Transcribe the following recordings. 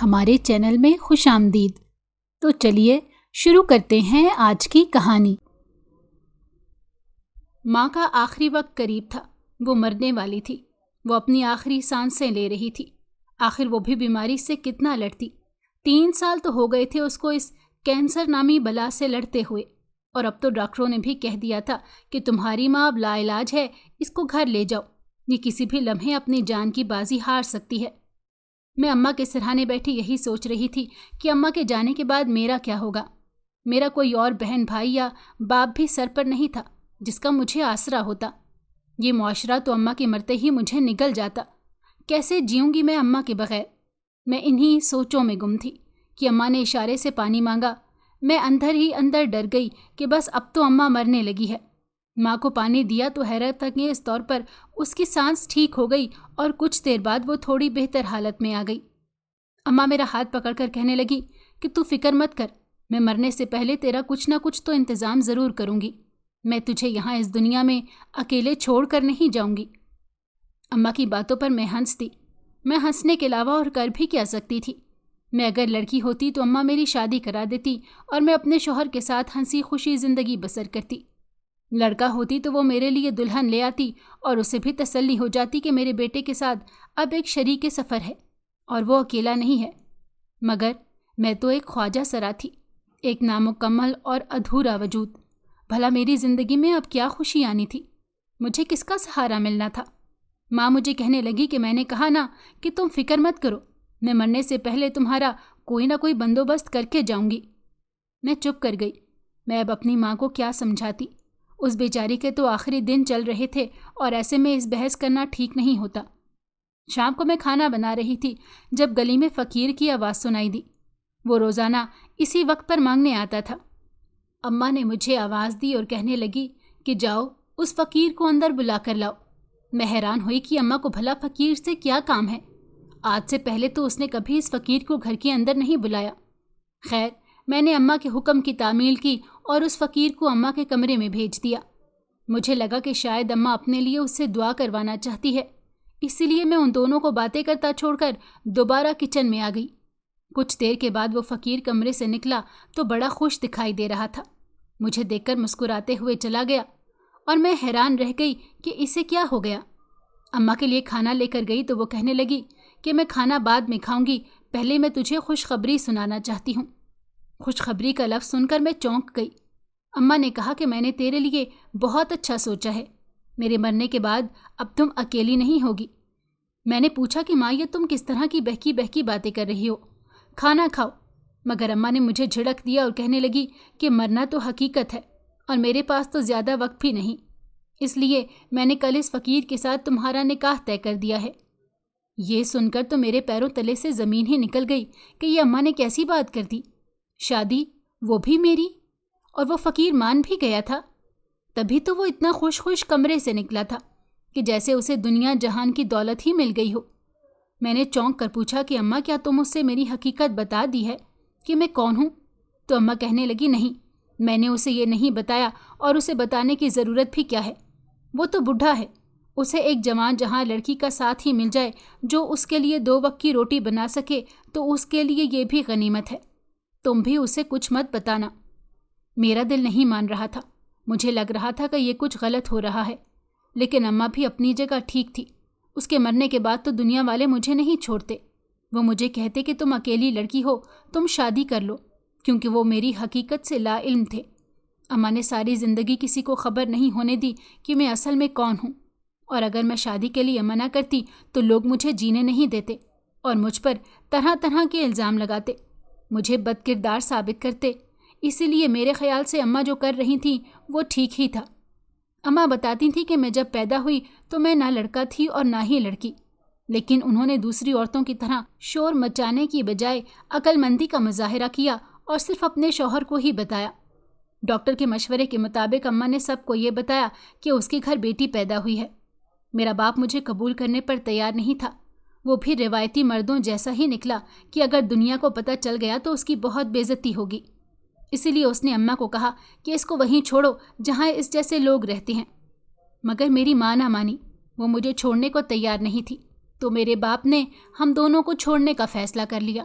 ہمارے چینل میں خوش آمدید۔ تو چلیے شروع کرتے ہیں آج کی کہانی۔ ماں کا آخری وقت قریب تھا، وہ مرنے والی تھی، وہ اپنی آخری سانسیں لے رہی تھی۔ آخر وہ بھی بیماری سے کتنا لڑتی۔ 3 سال تو ہو گئے تھے اس کو اس کینسر نامی بلا سے لڑتے ہوئے، اور اب تو ڈاکٹروں نے بھی کہہ دیا تھا کہ تمہاری ماں اب لا علاج ہے، اس کو گھر لے جاؤ، یہ کسی بھی لمحے اپنی جان کی بازی ہار سکتی ہے۔ میں اماں کے سرہانے بیٹھی یہی سوچ رہی تھی کہ اماں کے جانے کے بعد میرا کیا ہوگا۔ میرا کوئی اور بہن بھائی یا باپ بھی سر پر نہیں تھا جس کا مجھے آسرا ہوتا۔ یہ معاشرہ تو اماں کے مرتے ہی مجھے نگل جاتا۔ کیسے جیوں گی میں اماں کے بغیر؟ میں انہی سوچوں میں گم تھی کہ اماں نے اشارے سے پانی مانگا۔ میں اندر ہی اندر ڈر گئی کہ بس اب تو اماں مرنے لگی ہے۔ ماں کو پانی دیا تو حیرت انگیز طور پر اس کی سانس ٹھیک ہو گئی اور کچھ دیر بعد وہ تھوڑی بہتر حالت میں آ گئی۔ اماں میرا ہاتھ پکڑ کر کہنے لگی کہ تو فکر مت کر، میں مرنے سے پہلے تیرا کچھ نہ کچھ تو انتظام ضرور کروں گی۔ میں تجھے یہاں اس دنیا میں اکیلے چھوڑ کر نہیں جاؤں گی۔ اماں کی باتوں پر میں ہنستی۔ میں ہنسنے کے علاوہ اور کر بھی کیا سکتی تھی؟ میں اگر لڑکی ہوتی تو اماں میری شادی کرا دیتی اور میں اپنے شوہر کے ساتھ ہنسی خوشی زندگی بسر کرتی۔ لڑکا ہوتی تو وہ میرے لیے دلہن لے آتی اور اسے بھی تسلی ہو جاتی کہ میرے بیٹے کے ساتھ اب ایک شریک سفر ہے اور وہ اکیلا نہیں ہے۔ مگر میں تو ایک خواجہ سرا تھی، ایک نامکمل اور ادھورا وجود۔ بھلا میری زندگی میں اب کیا خوشی آنی تھی؟ مجھے کس کا سہارا ملنا تھا؟ ماں مجھے کہنے لگی کہ میں نے کہا نا کہ تم فکر مت کرو، میں مرنے سے پہلے تمہارا کوئی نہ کوئی بندوبست کر کے جاؤں گی۔ میں چپ کر گئی۔ میں اب اپنی ماں کو کیا سمجھاتی؟ اس بیچاری کے تو آخری دن چل رہے تھے اور ایسے میں اس بحث کرنا ٹھیک نہیں ہوتا۔ شام کو میں کھانا بنا رہی تھی جب گلی میں فقیر کی آواز سنائی دی۔ وہ روزانہ اسی وقت پر مانگنے آتا تھا۔ اماں نے مجھے آواز دی اور کہنے لگی کہ جاؤ اس فقیر کو اندر بلا کر لاؤ۔ میں حیران ہوئی کہ اماں کو بھلا فقیر سے کیا کام ہے؟ آج سے پہلے تو اس نے کبھی اس فقیر کو گھر کے اندر نہیں بلایا۔ خیر، میں نے اماں کے حکم کی تعمیل کی اور اس فقیر کو اماں کے کمرے میں بھیج دیا۔ مجھے لگا کہ شاید اماں اپنے لیے اس سے دعا کروانا چاہتی ہے، اسی لیے میں ان دونوں کو باتیں کرتا چھوڑ کر دوبارہ کچن میں آ گئی۔ کچھ دیر کے بعد وہ فقیر کمرے سے نکلا تو بڑا خوش دکھائی دے رہا تھا۔ مجھے دیکھ کر مسکراتے ہوئے چلا گیا اور میں حیران رہ گئی کہ اسے کیا ہو گیا۔ اماں کے لیے کھانا لے کر گئی تو وہ کہنے لگی کہ میں کھانا بعد میں کھاؤں گی، پہلے میں تجھے خوشخبری سنانا چاہتی ہوں۔ خوشخبری کا لفظ سن کر میں چونک گئی۔ اماں نے کہا کہ میں نے تیرے لیے بہت اچھا سوچا ہے، میرے مرنے کے بعد اب تم اکیلی نہیں ہوگی۔ میں نے پوچھا کہ ماں یہ تم کس طرح کی بہکی بہکی باتیں کر رہی ہو، کھانا کھاؤ۔ مگر اماں نے مجھے جھڑک دیا اور کہنے لگی کہ مرنا تو حقیقت ہے اور میرے پاس تو زیادہ وقت بھی نہیں، اس لیے میں نے کل اس فقیر کے ساتھ تمہارا نکاح طے کر دیا ہے۔ یہ سن کر تو میرے پیروں تلے سے زمین ہی نکل گئی کہ یہ اماں نے کیسی بات کر دی؟ شادی، وہ بھی میری؟ اور وہ فقیر مان بھی گیا تھا؟ تبھی تو وہ اتنا خوش کمرے سے نکلا تھا کہ جیسے اسے دنیا جہان کی دولت ہی مل گئی ہو۔ میں نے چونک کر پوچھا کہ اماں کیا تم اس سے میری حقیقت بتا دی ہے کہ میں کون ہوں؟ تو اماں کہنے لگی نہیں، میں نے اسے یہ نہیں بتایا اور اسے بتانے کی ضرورت بھی کیا ہے؟ وہ تو بوڑھا ہے، اسے ایک جوان جہاں لڑکی کا ساتھ ہی مل جائے جو اس کے لیے 2 وقت کی روٹی بنا سکے تو اس کے لیے یہ بھی غنیمت ہے۔ تم بھی اسے کچھ مت بتانا۔ میرا دل نہیں مان رہا تھا، مجھے لگ رہا تھا کہ یہ کچھ غلط ہو رہا ہے، لیکن اماں بھی اپنی جگہ ٹھیک تھی۔ اس کے مرنے کے بعد تو دنیا والے مجھے نہیں چھوڑتے، وہ مجھے کہتے کہ تم اکیلی لڑکی ہو، تم شادی کر لو، کیونکہ وہ میری حقیقت سے لا علم تھے۔ اماں نے ساری زندگی کسی کو خبر نہیں ہونے دی کہ میں اصل میں کون ہوں، اور اگر میں شادی کے لیے منع کرتی تو لوگ مجھے جینے نہیں دیتے اور مجھ پر طرح طرح کے الزام لگاتے، مجھے بد کردار ثابت کرتے۔ اسی لیے میرے خیال سے اماں جو کر رہی تھیں وہ ٹھیک ہی تھا۔ اماں بتاتی تھیں کہ میں جب پیدا ہوئی تو میں نہ لڑکا تھی اور نہ ہی لڑکی، لیکن انہوں نے دوسری عورتوں کی طرح شور مچانے کی بجائے عقل مندی کا مظاہرہ کیا اور صرف اپنے شوہر کو ہی بتایا۔ ڈاکٹر کے مشورے کے مطابق اماں نے سب کو یہ بتایا کہ اس کے گھر بیٹی پیدا ہوئی ہے۔ میرا باپ مجھے قبول کرنے پر تیار نہیں تھا، وہ بھی روایتی مردوں جیسا ہی نکلا کہ اگر دنیا کو پتہ چل گیا تو اس کی بہت بے عزتی ہوگی۔ اسی لیے اس نے اماں کو کہا کہ اس کو وہیں چھوڑو جہاں اس جیسے لوگ رہتے ہیں۔ مگر میری ماں نہ مانی، وہ مجھے چھوڑنے کو تیار نہیں تھی، تو میرے باپ نے ہم دونوں کو چھوڑنے کا فیصلہ کر لیا۔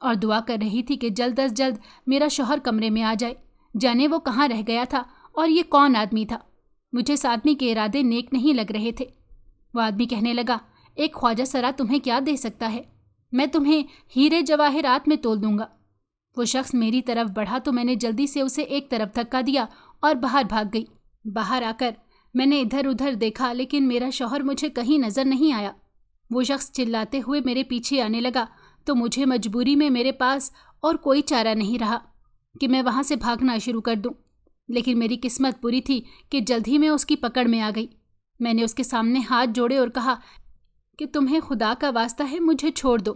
اور دعا کر رہی تھی کہ جلد از جلد میرا شوہر کمرے میں آ جائے۔ جانے وہ کہاں رہ گیا تھا اور یہ کون آدمی تھا؟ مجھے اس آدمی کے ارادے نیک نہیں لگ رہے تھے۔ وہ آدمی کہنے لگا، ایک خواجہ سرا تمہیں کیا دے سکتا ہے؟ میں تمہیں ہیرے جواہرات میں تول دوں گا۔ وہ شخص میری طرف بڑھا تو میں نے جلدی سے اسے ایک طرف دھکا دیا اور باہر بھاگ گئی۔ باہر آ کر میں نے ادھر ادھر دیکھا لیکن میرا شوہر مجھے کہیں نظر نہیں آیا۔ وہ شخص چلاتے ہوئے میرے پیچھے آنے لگا تو مجھے مجبوری میں میرے پاس اور کوئی چارہ نہیں رہا کہ میں وہاں سے بھاگنا شروع کر دوں، لیکن میری قسمت بری تھی کہ جلد ہی میں اس کی پکڑ میں آ گئی۔ میں نے اس کے سامنے ہاتھ جوڑے اور کہا کہ تمہیں خدا کا واسطہ ہے مجھے چھوڑ دو،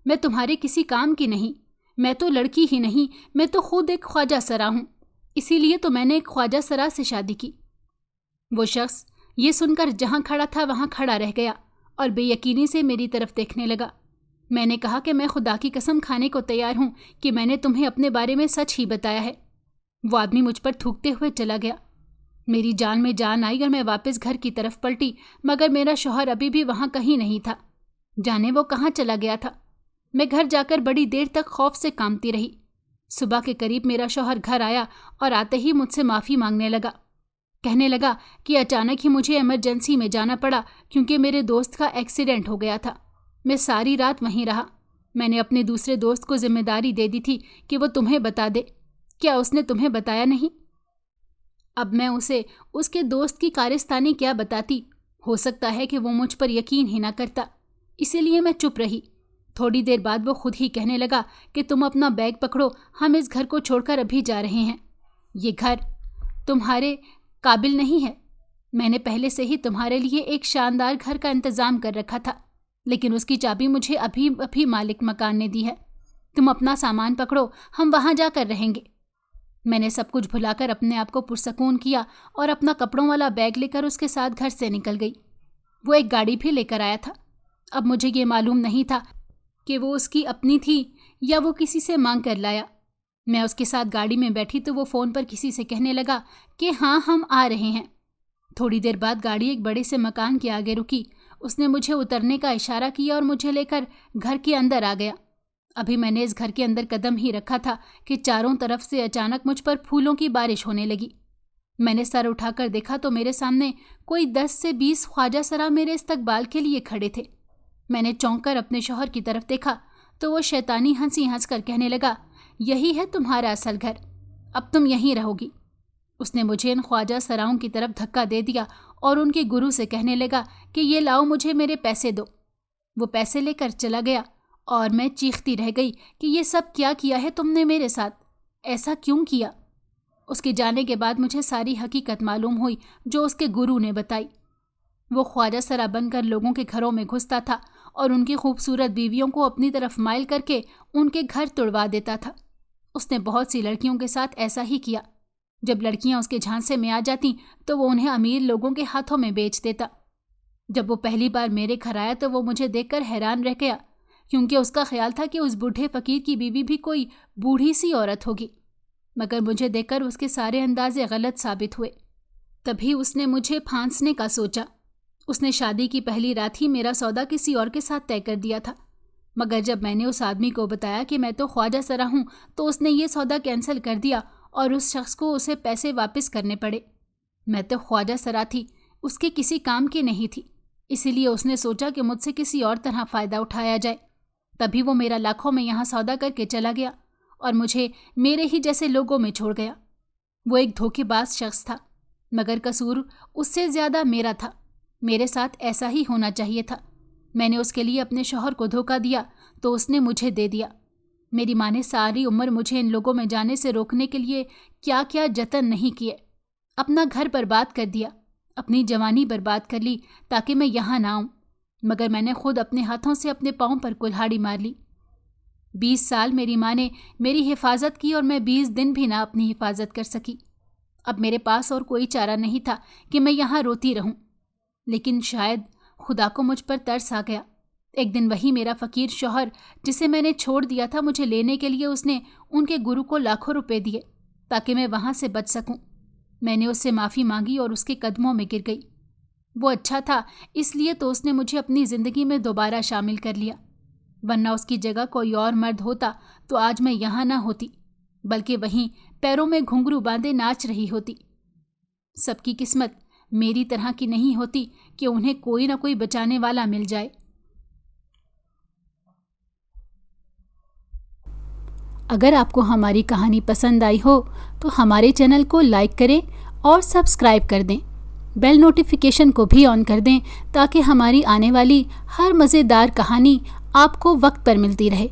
میں تمہارے کسی کام کی نہیں، میں تو لڑکی ہی نہیں، میں تو خود ایک خواجہ سرا ہوں، اسی لیے تو میں نے ایک خواجہ سرا سے شادی کی۔ وہ شخص یہ سن کر جہاں کھڑا تھا وہاں کھڑا رہ گیا اور بے یقینی سے میری طرف دیکھنے لگا۔ میں نے کہا کہ میں خدا کی قسم کھانے کو تیار ہوں کہ میں نے تمہیں اپنے بارے میں سچ ہی بتایا ہے۔ وہ آدمی مجھ پر تھوکتے ہوئے چلا گیا۔ میری جان میں جان آئی اور میں واپس گھر کی طرف پلٹی، مگر میرا شوہر ابھی بھی وہاں کہیں نہیں تھا۔ جانے وہ کہاں چلا گیا تھا۔ میں گھر جا کر بڑی دیر تک خوف سے کانپتی رہی۔ صبح کے قریب میرا شوہر گھر آیا اور آتے ہی مجھ سے معافی مانگنے لگا۔ کہنے لگا کہ اچانک ہی مجھے ایمرجنسی میں جانا پڑا کیونکہ میرے دوست کا ایکسیڈنٹ ہو گیا تھا۔ میں ساری رات وہیں رہا۔ میں نے اپنے دوسرے دوست کو ذمہ داری دے دی تھی کہ وہ تمہیں بتا دے۔ کیا اس نے تمہیں بتایا نہیں؟ اب میں اسے اس کے دوست کی کارستانی کیا بتاتی؟ ہو سکتا ہے کہ وہ مجھ پر یقین ہی نہ کرتا، اسی لیے میں چپ رہی۔ تھوڑی دیر بعد وہ خود ہی کہنے لگا کہ تم اپنا بیگ پکڑو، ہم اس گھر کو چھوڑ کر ابھی جا رہے ہیں۔ یہ گھر تمہارے قابل نہیں ہے۔ میں نے پہلے سے ہی تمہارے لیے ایک شاندار گھر کا انتظام کر رکھا تھا، لیکن اس کی چابی مجھے ابھی مالک مکان نے دی ہے۔ تم اپنا سامان پکڑو، ہم وہاں جا کر رہیں گے۔ میں نے سب کچھ بھلا کر اپنے آپ کو پرسکون کیا اور اپنا کپڑوں والا بیگ لے کر اس کے ساتھ گھر سے نکل گئی۔ وہ ایک گاڑی بھی لے کر آیا تھا۔ اب مجھے یہ معلوم نہیں تھا کہ وہ اس کی اپنی تھی یا وہ کسی سے مانگ کر لایا۔ میں اس کے ساتھ گاڑی میں بیٹھی تو وہ فون پر کسی سے کہنے لگا کہ ہاں ہم آ رہے ہیں۔ تھوڑی دیر بعد گاڑی ایک بڑے سے مکان کے آگے رکی۔ اس نے مجھے اترنے کا اشارہ کیا اور مجھے لے کر گھر کے اندر آ گیا۔ ابھی میں نے اس گھر کے اندر قدم ہی رکھا تھا کہ چاروں طرف سے اچانک مجھ پر پھولوں کی بارش ہونے لگی۔ میں نے سر اٹھا کر دیکھا تو میرے سامنے کوئی 10 سے 20 خواجہ سرا میرے استقبال کے لیے کھڑے تھے۔ میں نے چونک کر اپنے شوہر کی طرف دیکھا تو وہ شیطانی ہنسی ہنس کر کہنے لگا، یہی ہے تمہارا اصل گھر، اب تم یہیں رہو گی۔ اس نے مجھے ان خواجہ سراؤں کی طرف دھکا دے دیا اور ان کے گرو سے کہنے لگا کہ یہ لاؤ، مجھے میرے پیسے دو۔ وہ پیسے لے کر چلا گیا اور میں چیختی رہ گئی کہ یہ سب کیا ہے تم نے میرے ساتھ؟ ایسا کیوں کیا؟ اس کے جانے کے بعد مجھے ساری حقیقت معلوم ہوئی جو اس کے گرو نے بتائی۔ وہ خواجہ سرا بن کر لوگوں کے گھروں میں گھستا تھا اور ان کی خوبصورت بیویوں کو اپنی طرف مائل کر کے ان کے گھر توڑوا دیتا تھا۔ اس نے بہت سی لڑکیوں کے ساتھ ایسا ہی کیا۔ جب لڑکیاں اس کے جھانسے میں آ جاتیں تو وہ انہیں امیر لوگوں کے ہاتھوں میں بیچ دیتا۔ جب وہ پہلی بار میرے گھر آیا تو وہ مجھے دیکھ کر حیران رہ گیا، کیونکہ اس کا خیال تھا کہ اس بوڑھے فقیر کی بیوی بھی کوئی بوڑھی سی عورت ہوگی، مگر مجھے دیکھ کر اس کے سارے اندازے غلط ثابت ہوئے۔ تبھی اس نے مجھے پھانسنے کا سوچا۔ اس نے شادی کی پہلی رات ہی میرا سودا کسی اور کے ساتھ طے کر دیا تھا، مگر جب میں نے اس آدمی کو بتایا کہ میں تو خواجہ سرا ہوں تو اس نے یہ سودا کینسل کر دیا اور اس شخص کو اسے پیسے واپس کرنے پڑے۔ میں تو خواجہ سرا تھی، اس کے کسی کام کی نہیں تھی، اسی لیے اس نے سوچا کہ مجھ سے کسی اور طرح فائدہ اٹھایا جائے۔ تبھی وہ میرا لاکھوں میں یہاں سودا کر کے چلا گیا اور مجھے میرے ہی جیسے لوگوں میں چھوڑ گیا۔ وہ ایک دھوکے باز شخص تھا، مگر قصور اس سے زیادہ میرا تھا۔ میرے ساتھ ایسا ہی ہونا چاہیے تھا۔ میں نے اس کے لیے اپنے شوہر کو دھوکہ دیا تو اس نے مجھے دے دیا۔ میری ماں نے ساری عمر مجھے ان لوگوں میں جانے سے روکنے کے لیے کیا کیا جتن نہیں کیے۔ اپنا گھر برباد کر دیا، اپنی جوانی برباد کر لی تاکہ میں یہاں نہ آؤں، مگر میں نے خود اپنے ہاتھوں سے اپنے پاؤں پر کلہاڑی مار لی۔ 20 سال میری ماں نے میری حفاظت کی اور میں 20 دن بھی نہ اپنی حفاظت کر سکی۔ اب میرے پاس اور کوئی چارہ نہیں تھا کہ میں یہاں روتی رہوں، لیکن شاید خدا کو مجھ پر ترس آ گیا۔ ایک دن وہی میرا فقیر شوہر جسے میں نے چھوڑ دیا تھا، مجھے لینے کے لیے اس نے ان کے گرو کو لاکھوں روپے دیے تاکہ میں وہاں سے بچ سکوں۔ میں نے اس سے معافی مانگی اور اس کے قدموں میں گر گئی۔ وہ اچھا تھا، اس لیے تو اس نے مجھے اپنی زندگی میں دوبارہ شامل کر لیا۔ ورنہ اس کی جگہ کوئی اور مرد ہوتا تو آج میں یہاں نہ ہوتی، بلکہ وہیں پیروں میں گھنگرو باندھے ناچ رہی ہوتی۔ سب کی قسمت میری طرح کی نہیں ہوتی کہ انہیں کوئی نہ کوئی بچانے والا مل جائے۔ اگر آپ کو ہماری کہانی پسند آئی ہو تو ہمارے چینل کو لائک کریں اور سبسکرائب کر دیں۔ بیل نوٹیفیکیشن کو بھی آن کر دیں تاکہ ہماری آنے والی ہر مزیدار کہانی آپ کو وقت پر ملتی رہے۔